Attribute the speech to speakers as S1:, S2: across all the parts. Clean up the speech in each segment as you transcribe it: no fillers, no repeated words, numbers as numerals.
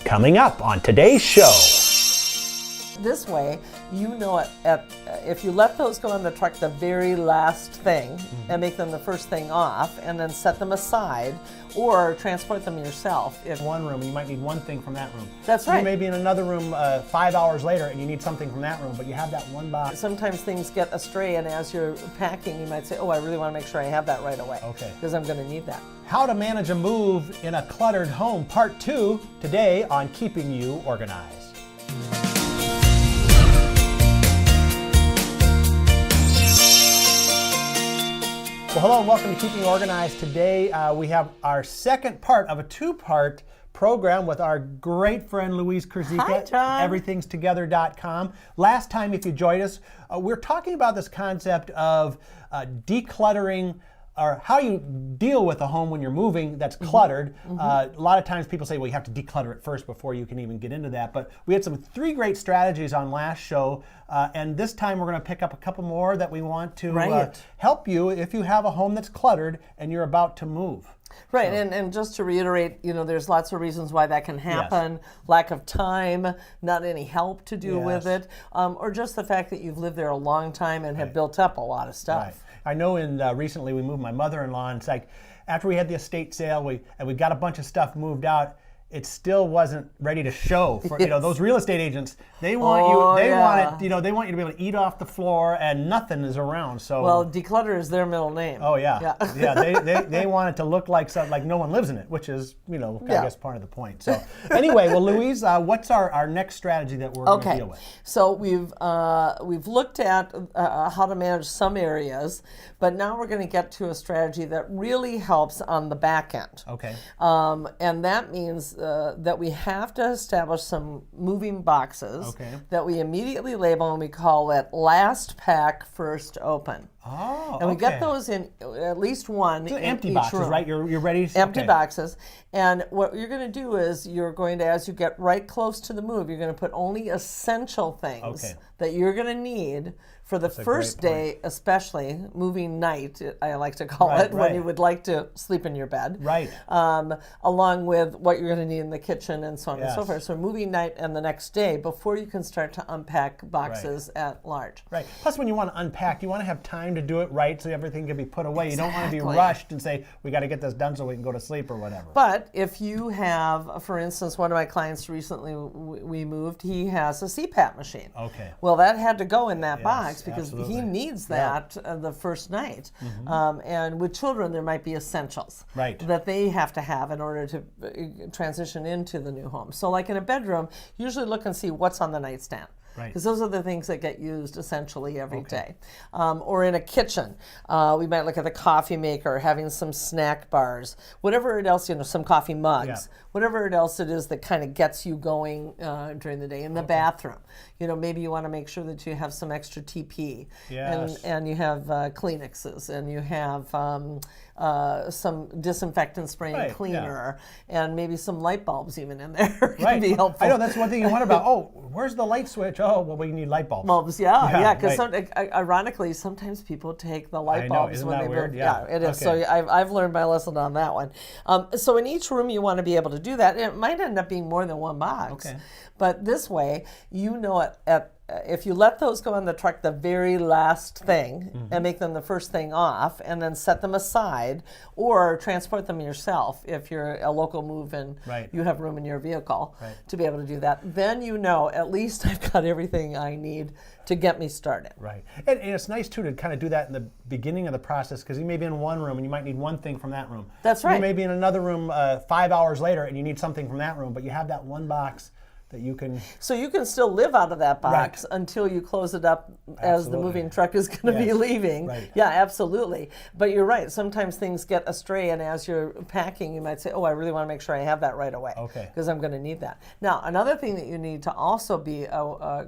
S1: Coming up on today's show.
S2: This way, you know if you let those go in the truck the very last thing and make them the first thing off and then set them aside or transport them yourself.
S1: In one room, you might need one thing from that room.
S2: That's right.
S1: You may be in another room 5 hours later and you need something from that room, but you have that one box.
S2: Sometimes things get astray, and as you're packing, you might say, oh, I really want to make sure I have that right away.
S1: Okay.
S2: Because I'm going to need that.
S1: How to manage a move in a cluttered home, part 2, today on Keeping You Organized. Well, hello and welcome to Keeping Organized. Today we have our second part of a two-part program with our great friend Louise Kurzika.
S2: Hi, John.
S1: EverythingsTogether.com. Last time, if you joined us, we're talking about this concept of decluttering, or how you deal with a home when you're moving that's cluttered. A lot of times people say, well, you have to declutter it first before you can even get into that. But we had 3 great strategies on last show. And this time we're going to pick up a couple more that we want to help you if you have a home that's cluttered and you're about to move.
S2: Right, and just to reiterate, there's lots of reasons why that can happen. Yes. Lack of time, not any help to do with it, or just the fact that you've lived there a long time and have built up a lot of stuff.
S1: Right. I know recently we moved my mother-in-law, and it's like after we had the estate sale, we got a bunch of stuff moved out. It still wasn't ready to show for those real estate agents. They want want you to be able to eat off the floor and nothing is around. So
S2: declutter is their middle name.
S1: Oh yeah. They want it to look like something like no one lives in it, which is I guess part of the point. So anyway, well, Louise, what's our next strategy that we're going to deal with?
S2: So we've looked at how to manage some areas, but now we're going to get to a strategy that really helps on the back end.
S1: Okay.
S2: And that means that we have to establish some moving boxes that we immediately label, and we call it last pack, first open.
S1: Oh,
S2: and we get those in at least one in
S1: empty
S2: each
S1: boxes,
S2: room.
S1: right? You're ready.
S2: Empty boxes. And what you're going to do is you're going to, as you get right close to the move, you're going to put only essential things that you're going to need for the first day, especially moving night, I like to call it, when you would like to sleep in your bed.
S1: Right.
S2: Along with what you're going to need in the kitchen and so on and so forth. So moving night and the next day before you can start to unpack boxes at large.
S1: Right. Plus, when you want to unpack, you want to have time to do it right so everything can be put away. You don't want to be rushed and say, we got to get this done so we can go to sleep or whatever.
S2: But if you have, for instance, one of my clients recently we moved, he has a CPAP machine.
S1: Okay.
S2: Well, that had to go in that box because he needs that the first night. And with children, there might be essentials that they have to have in order to transition into the new home. So like in a bedroom, usually look and see what's on the nightstand. Because those are the things that get used essentially every day. Or in a kitchen, we might look at the coffee maker, having some snack bars, whatever it else, some coffee mugs, whatever it else it is that kind of gets you going during the day. In the bathroom, maybe you want to make sure that you have some extra TP, and you have Kleenexes, and you have some disinfectant spray and cleaner, and maybe some light bulbs even in there can be helpful.
S1: I know that's one thing you wonder about. Oh, where's the light switch? Oh, well, we need light bulbs.
S2: Bulbs, because ironically, sometimes people take the light bulbs when they move. Yeah, it is. So I've learned my lesson on that one. So in each room, you want to be able to do that. And it might end up being more than one box. But this way, if you let those go in the truck the very last thing and make them the first thing off and then set them aside or transport them yourself if you're a local move and you have room in your vehicle to be able to do that, then at least I've got everything I need to get me started.
S1: Right. And it's nice too to kind of do that in the beginning of the process, because you may be in one room and you might need one thing from that room.
S2: That's right.
S1: You may be in another room 5 hours later and you need something from that room, but you have that one box that you can...
S2: So you can still live out of that box until you close it up as the moving truck is going to be leaving. Yeah, absolutely. But you're right. Sometimes things get astray, and as you're packing, you might say, oh, I really want to make sure I have that right away because I'm going to need that. Now, another thing that you need to also be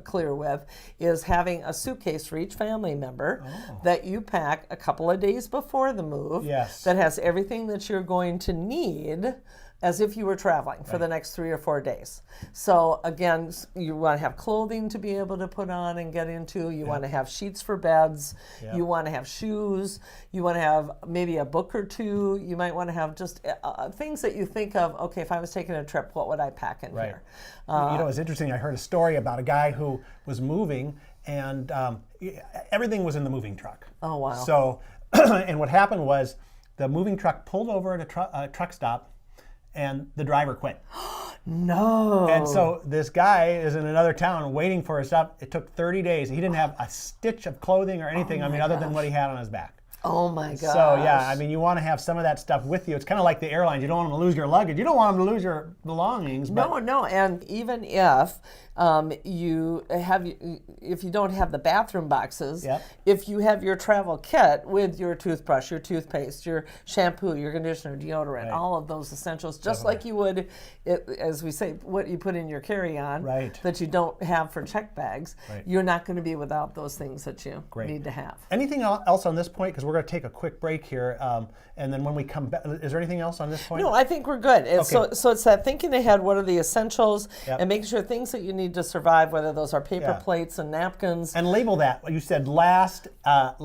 S2: clear with is having a suitcase for each family member that you pack a couple of days before the move that has everything that you're going to need as if you were traveling for the next 3 or 4 days. So again, you want to have clothing to be able to put on and get into. You want to have sheets for beds. You want to have shoes. You want to have maybe a book or two. You might want to have just things that you think of, okay, if I was taking a trip, what would I pack in here?
S1: It's interesting. I heard a story about a guy who was moving, and everything was in the moving truck.
S2: Oh, wow.
S1: So, and what happened was the moving truck pulled over at a truck stop, and the driver quit.
S2: No.
S1: And so this guy is in another town waiting for his stuff. It took 30 days. He didn't have a stitch of clothing or anything, other than what he had on his back.
S2: Oh my gosh.
S1: So yeah, you want to have some of that stuff with you. It's kind of like the airlines. You don't want them to lose your luggage. You don't want them to lose your belongings. But
S2: No, and even if if you don't have the bathroom boxes, if you have your travel kit with your toothbrush, your toothpaste, your shampoo, your conditioner, deodorant, all of those essentials, just like you would, as we say, what you put in your carry-on that you don't have for check bags, you're not going to be without those things that you need to have.
S1: Anything else on this point? Because we're going to take a quick break here, and then when we come back, is there anything else on this point?
S2: No, I think we're good. So it's that thinking ahead, what are the essentials, and making sure things that you need to survive, whether those are paper plates and napkins.
S1: And label that. You said last pack,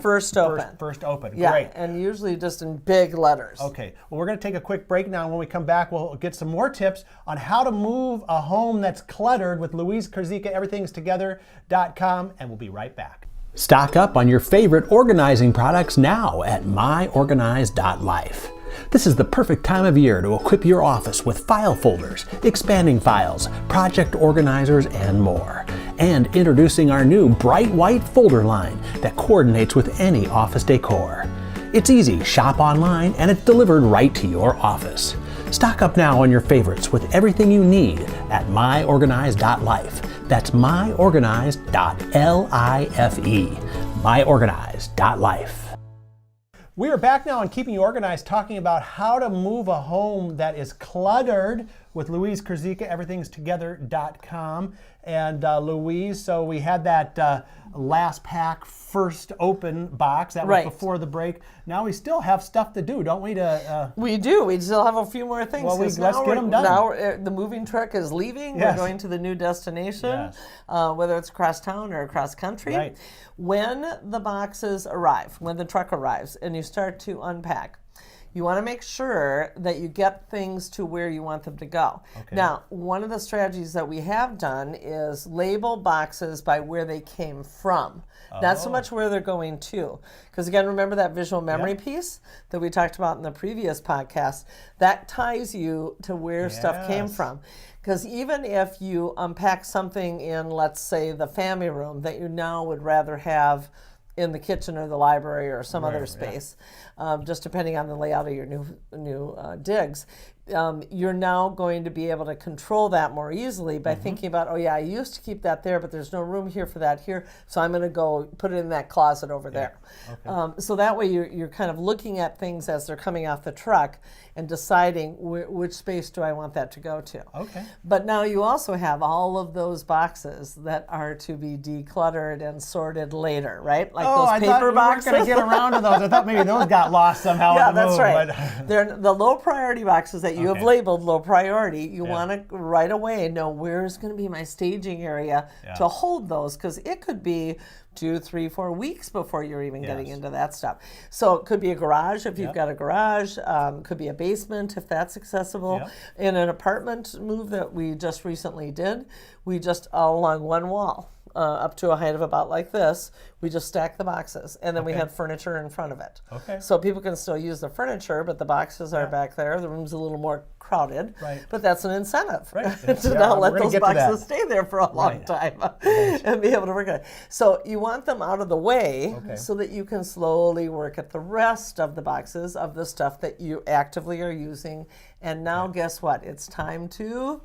S2: first open.
S1: First open.
S2: Yeah,
S1: Great.
S2: and usually just in big letters.
S1: Okay. Well, we're going to take a quick break now. And when we come back, we'll get some more tips on how to move a home that's cluttered with Louise Kurzika, everythingstogether.com, and we'll be right back. Stock up on your favorite organizing products now at myorganize.life. This is the perfect time of year to equip your office with file folders, expanding files, project organizers, and more. And introducing our new bright white folder line that coordinates with any office decor. It's easy, shop online, and it's delivered right to your office. Stock up now on your favorites with everything you need at myorganize.life. That's myorganize.life. myorganize.life. We are back now on Keeping You Organized, talking about how to move a home that is cluttered with Louise Kurzika, everythingstogether.com. And Louise, so we had that last pack, first open box. That was before the break. Now we still have stuff to do, don't we?
S2: We do. We still have a few more things.
S1: Well, let's get them done.
S2: Now the moving truck is leaving. We're going to the new destination, whether it's across town or across country. When the boxes arrive, when the truck arrives, and you start to unpack, you want to make sure that you get things to where you want them to go. Now, one of the strategies that we have done is label boxes by where they came from. Not so much where they're going to. Because again, remember that visual memory piece that we talked about in the previous podcast? That ties you to where stuff came from. Because even if you unpack something in, let's say, the family room that you now would rather have in the kitchen or the library or some other space, just depending on the layout of your new digs, you're now going to be able to control that more easily by thinking about, oh yeah, I used to keep that there, but there's no room here for that here, so I'm going to go put it in that closet over there. So that way you're kind of looking at things as they're coming off the truck and deciding which space do I want that to go to. But now you also have all of those boxes that are to be decluttered and sorted later, right? Like those paper boxes.
S1: I thought you weren't going to get around to those. I thought maybe those got lost somehow.
S2: Yeah, that's right. They're the low priority boxes that you have labeled low priority. You want to right away know where's going to be my staging area to hold those, because it could be 2, 3, 4 weeks before you're even getting into that stuff. So it could be a garage if you've got a garage. Could be a basement if that's accessible. In an apartment move that we just recently did, we just all along one wall, up to a height of about like this, we just stacked the boxes, and then we had furniture in front of it. So people can still use the furniture, but the boxes are back there. The room's a little more crowded, but that's an incentive to not let those boxes stay there for a long time and be able to work on it. So you want them out of the way so that you can slowly work at the rest of the boxes of the stuff that you actively are using. And now guess what? It's time to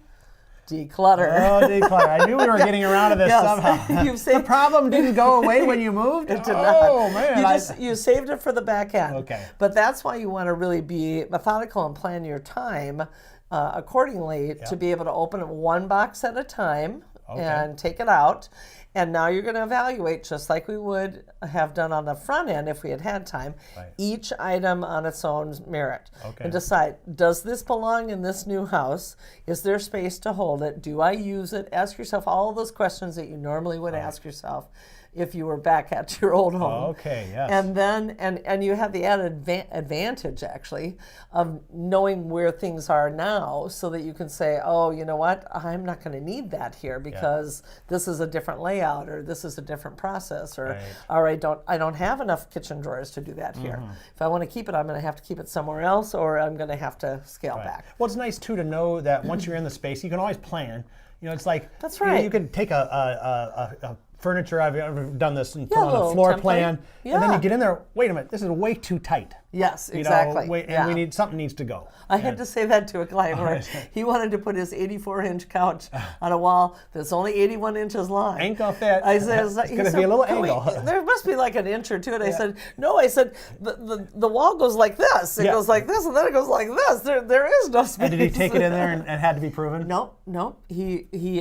S2: declutter.
S1: Oh, declutter. I knew we were getting around to this somehow. The problem didn't go away when you moved?
S2: It did
S1: not. Man.
S2: You saved it for the back end. But that's why you want to really be methodical and plan your time accordingly to be able to open it one box at a time. and take it out. And now you're going to evaluate, just like we would have done on the front end if we had had time, each item on its own merit. And decide, does this belong in this new house? Is there space to hold it? Do I use it? Ask yourself all of those questions that you normally would ask yourself if you were back at your old home. And then, and you have the added advantage, actually, of knowing where things are now, so that you can say, oh, you know what, I'm not going to need that here because this is a different layout, or this is a different process, or I don't have enough kitchen drawers to do that here. If I want to keep it, I'm going to have to keep it somewhere else, or I'm going to have to scale back.
S1: Well, it's nice too to know that once you're in the space, you can always plan. You know, it's like,
S2: that's right.
S1: You can take a furniture, I've ever done this, and put on a floor plan, and then you get in there, wait a minute, this is way too tight.
S2: Yes, exactly.
S1: And something needs to go.
S2: I had to say that to a client where he wanted to put his 84-inch couch on a wall that's only 81 inches long.
S1: Ain't gonna fit.
S2: I said,
S1: it's gonna be a little angle.
S2: There must be like an inch or two. And I said, no. I said, the wall goes like this. It goes like this, and then it goes like this. There is no space.
S1: And did he take it in there and had to be proven?
S2: No.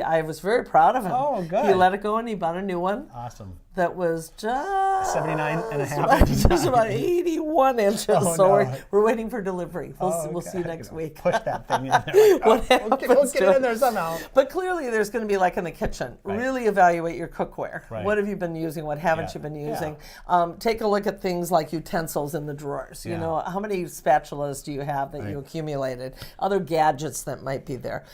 S2: I was very proud of him.
S1: Oh, good.
S2: He let it go and he bought a new one.
S1: Awesome.
S2: That was just
S1: 79 and a half inches.
S2: Just about 81 inches. We're waiting for delivery. We'll see you next week.
S1: Push that thing in there. Like, we'll get it in there somehow.
S2: But clearly there's going to be, like in the kitchen, really evaluate your cookware. What have you been using? What haven't you been using? Take a look at things like utensils in the drawers. You know, how many spatulas do you have that you accumulated? Other gadgets that might be there.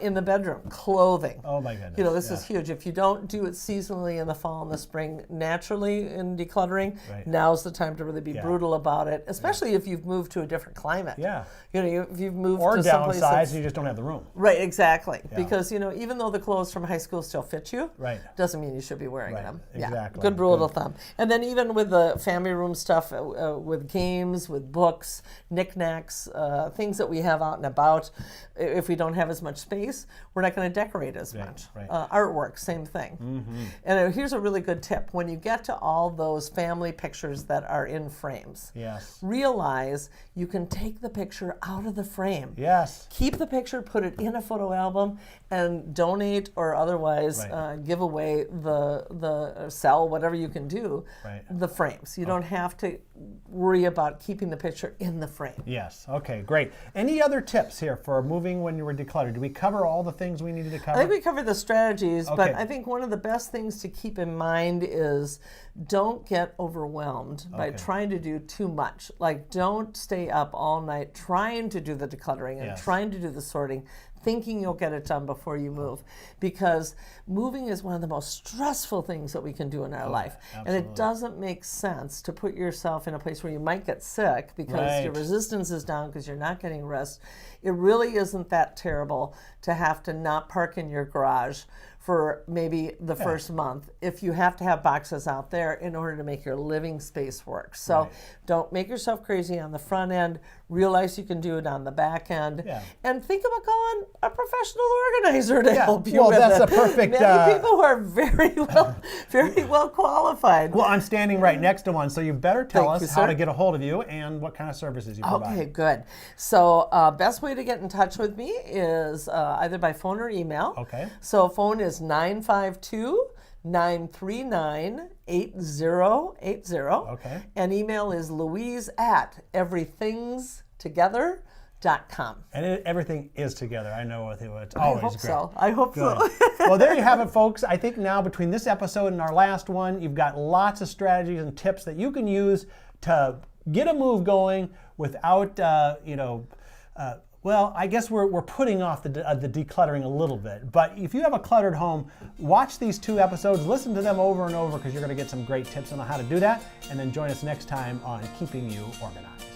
S2: In the bedroom, clothing.
S1: Oh my goodness.
S2: You know, this is huge. If you don't do it seasonally in the fall and the spring, naturally in decluttering, now's the time to really be brutal about it, especially if you've moved to a different climate. You know, if you've moved to someplace
S1: downsize and you just don't have the room.
S2: Right, exactly. Because, you know, even though the clothes from high school still fit you, doesn't mean you should be wearing them.
S1: Exactly.
S2: Good rule of thumb. And then even with the family room stuff, with games, with books, knickknacks, things that we have out and about, if we don't have as much space, we're not going to decorate as much. Artwork, same thing. And here's a really good tip. When you get to all those family pictures that are in frames, realize you can take the picture out of the frame. Keep the picture, put it in a photo album, and donate or otherwise give away sell, whatever you can do, the frames. You don't have to worry about keeping the picture in the frame.
S1: Okay, great. Any other tips here for moving when you were decluttered? Did we cover all the things we needed to cover?
S2: I think we covered the strategies, but I think one of the best things to keep in mind is don't get overwhelmed by trying to do too much. Like, don't stay up all night trying to do the decluttering and trying to do the sorting, thinking you'll get it done before you move, because moving is one of the most stressful things that we can do in our life. And it doesn't make sense to put yourself in a place where you might get sick because your resistance is down because you're not getting rest. It really isn't that terrible to have to not park in your garage for maybe the first month if you have to have boxes out there in order to make your living space work. So don't make yourself crazy on the front end. Realize you can do it on the back end. And think about calling a professional organizer to help you with
S1: that's
S2: it.
S1: A perfect...
S2: Many people who are very well qualified.
S1: Well, I'm standing right next to one, so you better tell us how to get a hold of you and what kind of services you provide.
S2: Okay, good. So best way to get in touch with me is either by phone or email. So phone is 952-939-8080. And email is louise@everythingstogether.com.
S1: And everything is together. I know it's always great.
S2: I hope so.
S1: Well, there you have it, folks. I think now between this episode and our last one, you've got lots of strategies and tips that you can use to get a move going without, well, I guess we're putting off the decluttering a little bit. But if you have a cluttered home, watch these 2 episodes, listen to them over and over, because you're going to get some great tips on how to do that. And then join us next time on Keeping You Organized.